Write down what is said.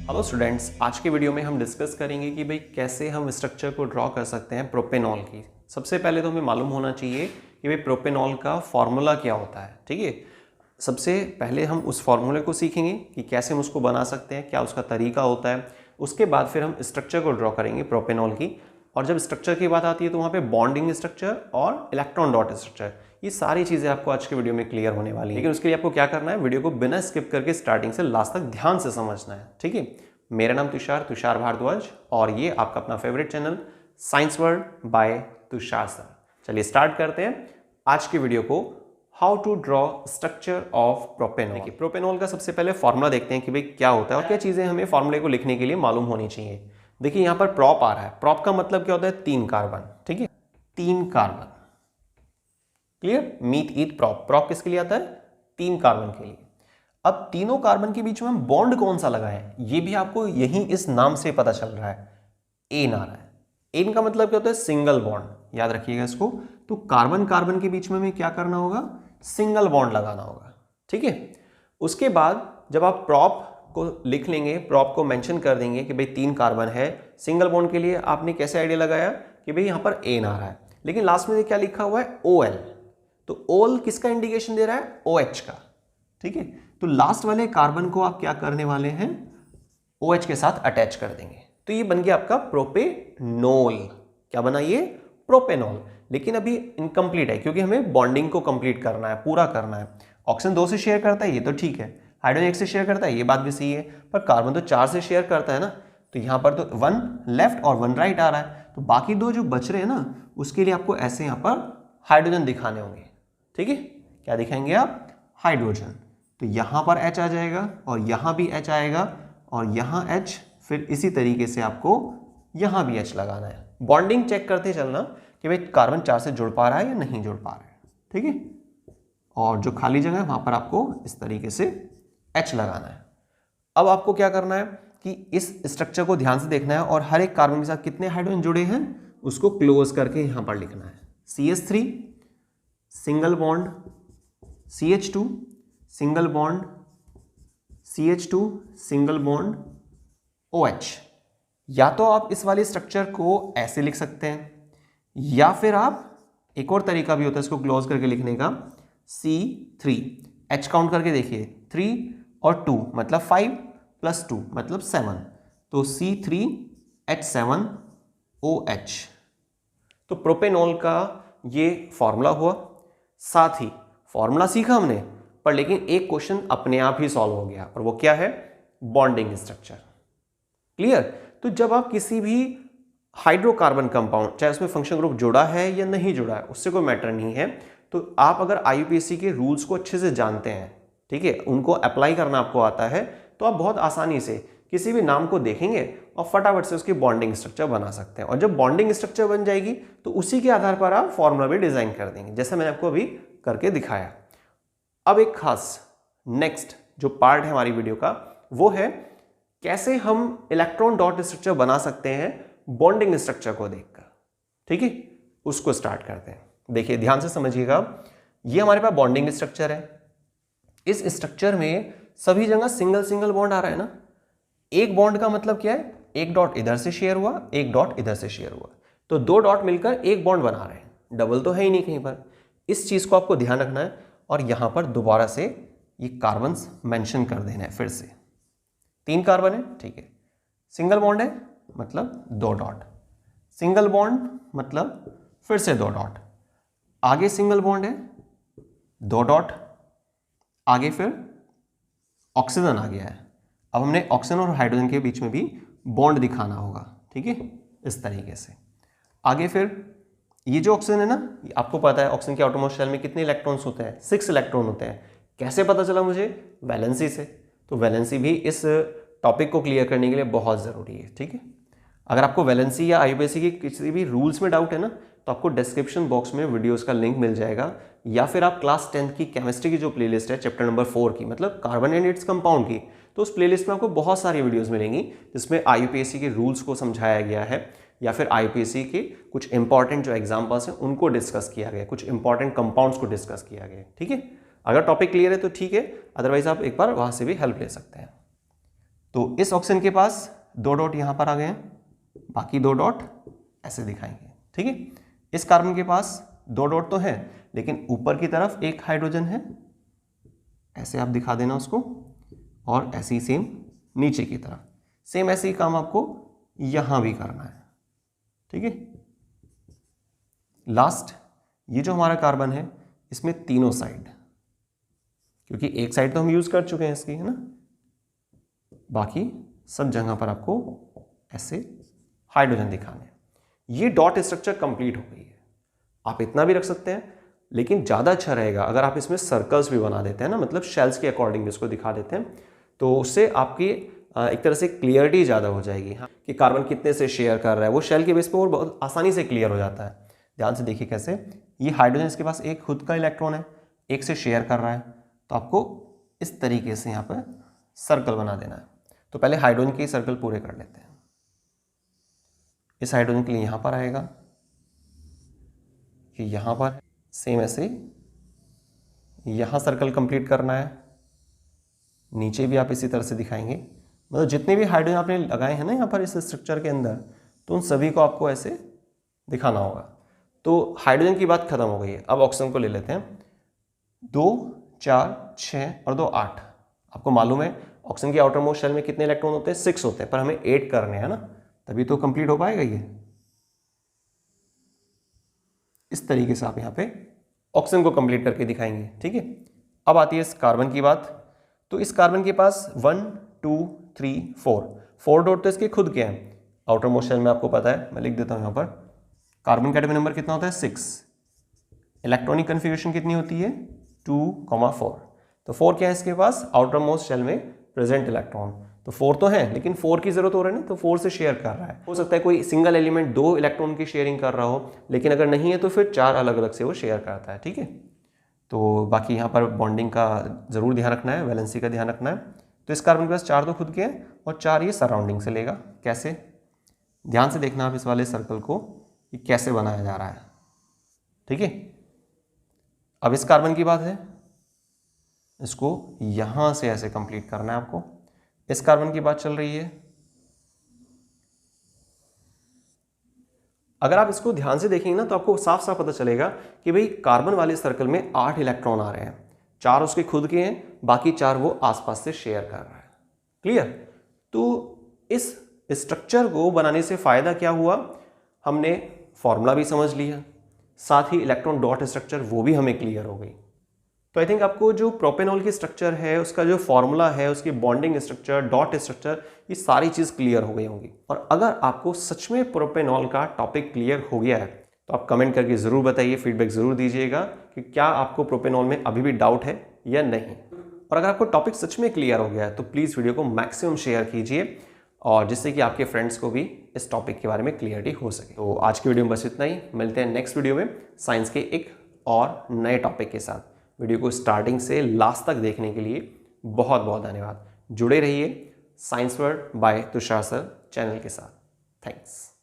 Hello students, आज के video में हम डिस्कस करेंगे कि भाई कैसे हम स्ट्रक्चर को ड्रॉ कर सकते हैं प्रोपेनॉल की। सबसे पहले तो हमें मालूम होना चाहिए कि भाई प्रोपेनॉल का फॉर्मूला क्या होता है। ठीक है, सबसे पहले हम उस फॉर्मूले को सीखेंगे कि कैसे हम उसको बना सकते हैं, क्या उसका तरीका होता है। उसके बाद फिर हम स्ट्रक्चर को ड्रॉ करेंगे प्रोपेनॉल की, और जब स्ट्रक्चर की बात आती है तो वहाँ पे बॉन्डिंग स्ट्रक्चर और इलेक्ट्रॉन डॉट स्ट्रक्चर, ये सारी चीज़ें आपको आज के वीडियो में क्लियर होने वाली है। लेकिन उसके लिए आपको क्या करना है, वीडियो को बिना स्किप करके स्टार्टिंग से लास्ट तक ध्यान से समझना है। ठीक है, मेरा नाम तुषार भारद्वाज और ये आपका अपना favourite channel science world by Tushar sir. चलिए स्टार्ट करते हैं आज की वीडियो को। How to draw structure of propanol. Propanol का सबसे पहले फॉर्मूला देखते हैं कि भाई क्या होता है और क्या चीज़ें हमें फॉर्मूले को लिखने के लिए मालूम होनी चाहिए। देखिए यहाँ पर प्रॉप आ रहा है। प्रॉप का मतलब क्या होता है, 3 कार्बन। ठीक है, 3 कार्बन। क्लियर, मीट ईट प्रॉप। प्रॉप किसके लिए आता है, 3 कार्बन के लिए। अब तीनों कार्बन के बीच में हम बॉन्ड कौन सा लगाएं, ये भी आपको यही इस नाम से पता चल रहा है। एन आ रहा है। एन का मतलब क्या होता है, सिंगल बॉन्ड। याद रखिएगा इसको। तो कार्बन कार्बन के बीच में हमें क्या करना होगा, सिंगल बॉन्ड लगाना होगा। ठीक है, उसके बाद जब आप प्रॉप को लिख लेंगे, प्रॉप को मेंशन कर देंगे कि भाई 3 कार्बन है, सिंगल बॉन्ड के लिए आपने कैसे आइडिया लगाया कि भाई यहां पर एन आ रहा है, लेकिन लास्ट में क्या लिखा हुआ है, OL। तो OL किसका इंडिकेशन दे रहा है, OH का। ठीक है, तो लास्ट वाले कार्बन को आप क्या करने वाले हैं, OH के साथ अटैच कर देंगे। तो ये बन गया आपका प्रोपेनॉल। क्या बना ये, प्रोपेनॉल। लेकिन अभी इनकम्प्लीट है क्योंकि हमें बॉन्डिंग को कंप्लीट करना है, पूरा करना है। ऑक्सीजन 2 से शेयर करता है, ये तो ठीक है। हाइड्रोजन 1 से शेयर करता है, ये बात भी सही है। पर कार्बन तो 4 से शेयर करता है ना, तो यहां पर तो 1 लेफ्ट और 1 राइट आ रहा है। तो बाकी 2 जो बच रहे हैं ना, उसके लिए आपको ऐसे यहां पर हाइड्रोजन दिखाने होंगे। ठीक है, क्या दिखाएंगे आप, हाइड्रोजन। तो यहां पर H आ जाएगा और यहां भी H आएगा और यहां H, फिर इसी तरीके से आपको यहां भी H लगाना है। बॉन्डिंग चेक करते चलना कि भाई कार्बन 4 से जुड़ पा रहा है या नहीं जुड़ पा रहा है। ठीक है, और जो खाली जगह है वहां पर आपको इस तरीके से H लगाना है। अब आपको क्या करना है कि इस स्ट्रक्चर को ध्यान से देखना है और हर एक कार्बन के साथ कितने हाइड्रोजन जुड़े हैं उसको क्लोज करके यहां पर लिखना है। CH3 single bond, CH2 single bond, CH2 single bond, OH। या तो आप इस वाले स्ट्रक्चर को ऐसे लिख सकते हैं, या फिर आप एक और तरीका भी होता है इसको क्लोज करके लिखने का, C3। H काउंट करके देखिए, 3 और 2 मतलब 5 + 2 मतलब 7। तो C3H7OH। तो प्रोपेनॉल का ये फॉर्मूला हुआ। साथ ही फॉर्मूला सीखा हमने, पर लेकिन एक क्वेश्चन अपने आप ही सॉल्व हो गया, और वो क्या है, बॉन्डिंग स्ट्रक्चर। क्लियर। तो जब आप किसी भी हाइड्रोकार्बन कंपाउंड, चाहे उसमें फंक्शन ग्रुप जुड़ा है या नहीं जुड़ा है, उससे कोई मैटर नहीं है, तो आप अगर IUPAC के रूल्स को अच्छे से जानते हैं, ठीक है, उनको अप्लाई करना आपको आता है, तो आप बहुत आसानी से किसी भी नाम को देखेंगे और फटाफट से उसकी बॉन्डिंग स्ट्रक्चर बना सकते हैं। और जब बॉन्डिंग स्ट्रक्चर बन जाएगी तो उसी के आधार पर आप फॉर्मूला भी डिजाइन कर देंगे, जैसे मैंने आपको अभी करके दिखाया। अब एक खास नेक्स्ट जो पार्ट है हमारी वीडियो का, वो है कैसे हम इलेक्ट्रॉन डॉट स्ट्रक्चर बना सकते हैं बॉन्डिंग स्ट्रक्चर को देखकर। ठीक है, उसको स्टार्ट करते हैं। देखिए ध्यान से समझिएगा, ये हमारे पास बॉन्डिंग स्ट्रक्चर है। इस स्ट्रक्चर में सभी जगह सिंगल सिंगल बॉन्ड आ रहा है ना। एक बॉन्ड का मतलब क्या है, एक डॉट इधर से शेयर हुआ, एक डॉट इधर से शेयर हुआ, तो 2 डॉट मिलकर एक बॉन्ड बना रहे हैं। डबल तो है ही नहीं कहीं पर। इस चीज को आपको ध्यान रखना है और यहां पर दोबारा से ये कार्बन्स मेंशन कर देना है। फिर से 3 कार्बन है, ठीक है, सिंगल बॉन्ड है मतलब 2 डॉट, सिंगल बॉन्ड मतलब फिर से 2 डॉट, आगे सिंगल बॉन्ड है 2 डॉट, आगे फिर ऑक्सीजन आ गया है। अब हमने ऑक्सीजन और हाइड्रोजन के बीच में भी बॉन्ड दिखाना होगा। ठीक है, इस तरीके से। आगे फिर ये जो ऑक्सीजन है ना, आपको पता है ऑक्सीजन के आउटरमोस्ट शेल में कितने इलेक्ट्रॉन्स होते हैं, 6 इलेक्ट्रॉन होते हैं। कैसे पता चला मुझे, वैलेंसी से। तो वैलेंसी भी इस टॉपिक को क्लियर करने के लिए बहुत ज़रूरी है। ठीक है, अगर आपको वैलेंसी या IUPAC के किसी भी रूल्स में डाउट है ना, तो आपको डिस्क्रिप्शन बॉक्स में वीडियोस का लिंक मिल जाएगा, या फिर आप क्लास 10th की केमिस्ट्री की जो प्लेलिस्ट है चैप्टर नंबर 4 की, मतलब कार्बन एंड इट्स कंपाउंड की, तो उस प्लेलिस्ट में आपको बहुत सारी वीडियोस मिलेंगी जिसमें IUPAC के रूल्स को समझाया गया है, या फिर IUPAC के कुछ इंपॉर्टेंट जो एग्जाम्पल्स हैं उनको डिस्कस किया गया, कुछ इंपॉर्टेंट कंपाउंड्स को डिस्कस किया गया। ठीक है, अगर टॉपिक क्लियर है तो ठीक है, अदरवाइज आप एक बार वहां से भी हेल्प ले सकते हैं। तो इस ऑक्सीजन के पास 2 डॉट यहां पर आ गए हैं, बाकी 2 डॉट ऐसे दिखाएंगे, ठीक है। इस कार्बन के पास 2 डॉट तो है, लेकिन ऊपर की तरफ एक हाइड्रोजन है, ऐसे आप दिखा देना उसको, और ऐसे ही सेम नीचे की तरफ, सेम ऐसे ही काम आपको यहां भी करना है, ठीक है। लास्ट, ये जो हमारा कार्बन है इसमें तीनों साइड, क्योंकि एक साइड तो हम यूज कर चुके हैं इसकी, है ना, बाकी सब जगह पर आपको ऐसे हाइड्रोजन दिखाने हैं। ये डॉट स्ट्रक्चर कंप्लीट हो गई है। आप इतना भी रख सकते हैं, लेकिन ज़्यादा अच्छा रहेगा अगर आप इसमें सर्कल्स भी बना देते हैं ना, मतलब शेल्स के अकॉर्डिंग इसको दिखा देते हैं, तो उससे आपकी एक तरह से क्लियरिटी ज़्यादा हो जाएगी, हाँ, कि कार्बन कितने से शेयर कर रहा है, वो शेल के बेस पर और बहुत आसानी से क्लियर हो जाता है। ध्यान से देखिए कैसे, ये हाइड्रोजन इसके पास एक खुद का इलेक्ट्रॉन है, एक से शेयर कर रहा है, तो आपको इस तरीके से यहाँ पर सर्कल बना देना है। तो पहले हाइड्रोजन के सर्कल पूरे कर लेते हैं। इस हाइड्रोजन के लिए यहाँ पर आएगा, कि यहाँ पर सेम ऐसे यहाँ सर्कल कंप्लीट करना है, नीचे भी आप इसी तरह से दिखाएंगे, मतलब जितने भी हाइड्रोजन आपने लगाए हैं ना यहाँ पर इस स्ट्रक्चर के अंदर, तो उन सभी को आपको ऐसे दिखाना होगा। तो हाइड्रोजन की बात खत्म हो गई है, अब ऑक्सीजन को ले लेते हैं। 2, 4, 6 और 2, 8। आपको मालूम है ऑक्सीजन की आउटर मोस्ट शेल में कितने इलेक्ट्रॉन होते हैं? 6 होते हैं, पर हमें 8 करने हैं ना, तभी तो कंप्लीट हो पाएगा ये। इस तरीके से आप यहाँ पे ऑक्सीजन को कंप्लीट करके दिखाएंगे, ठीक है। अब आती है इस कार्बन की बात। तो इस कार्बन के पास 1, 2, 3, 4 डॉट तो इसके खुद के हैं आउटर मोस्ट शेल में, आपको पता है, मैं लिख देता हूँ यहाँ पर। कार्बन का एटॉमिक नंबर कितना होता है? 6। इलेक्ट्रॉनिक कन्फिग्रेशन कितनी होती है? 2,4। तो 4 क्या है इसके पास? आउटर मोस्ट शेल में प्रेजेंट इलेक्ट्रॉन। तो 4 तो है, लेकिन 4 की जरूरत हो रहा है ना, तो 4 से शेयर कर रहा है। हो सकता है कोई सिंगल एलिमेंट 2 इलेक्ट्रॉन की शेयरिंग कर रहा हो, लेकिन अगर नहीं है तो फिर 4 अलग अलग से वो शेयर करता है, ठीक है। तो बाकी यहाँ पर बॉन्डिंग का जरूर ध्यान रखना है, वैलेंसी का ध्यान रखना है। तो इस कार्बन के पास 4 तो खुद के हैं और 4 ये सराउंडिंग से लेगा। कैसे? ध्यान से देखना आप इस वाले सर्कल को कि कैसे बनाया जा रहा है, ठीक है। अब इस कार्बन की बात है, इसको यहां से ऐसे कंप्लीट करना है आपको। इस कार्बन की बात चल रही है। अगर आप इसको ध्यान से देखेंगे ना, तो आपको साफ साफ पता चलेगा कि भाई कार्बन वाले सर्कल में 8 इलेक्ट्रॉन आ रहे हैं, 4 उसके खुद के हैं, बाकी 4 वो आसपास से शेयर कर रहा है। क्लियर? तो इस स्ट्रक्चर को बनाने से फायदा क्या हुआ? हमने फॉर्मूला भी समझ लिया, साथ ही इलेक्ट्रॉन डॉट स्ट्रक्चर वो भी हमें क्लियर हो गई। तो आई थिंक आपको जो प्रोपेनॉल की स्ट्रक्चर है, उसका जो फॉर्मूला है, उसकी बॉन्डिंग स्ट्रक्चर, डॉट स्ट्रक्चर, ये सारी चीज़ क्लियर हो गई होंगी। और अगर आपको सच में प्रोपेनॉल का टॉपिक क्लियर हो गया है, तो आप कमेंट करके ज़रूर बताइए, फीडबैक ज़रूर दीजिएगा कि क्या आपको प्रोपेनॉल में अभी भी डाउट है या नहीं। और अगर आपको टॉपिक सच में क्लियर हो गया है, तो प्लीज़ वीडियो को मैक्सिमम शेयर कीजिए, और जिससे कि आपके फ्रेंड्स को भी इस टॉपिक के बारे में क्लियरिटी हो सके। तो आज की वीडियो में बस इतना ही। मिलते हैं नेक्स्ट वीडियो में साइंस के एक और नए टॉपिक के साथ। वीडियो को स्टार्टिंग से लास्ट तक देखने के लिए बहुत बहुत धन्यवाद। जुड़े रहिए science world by Tushar sir channel के साथ। थैंक्स।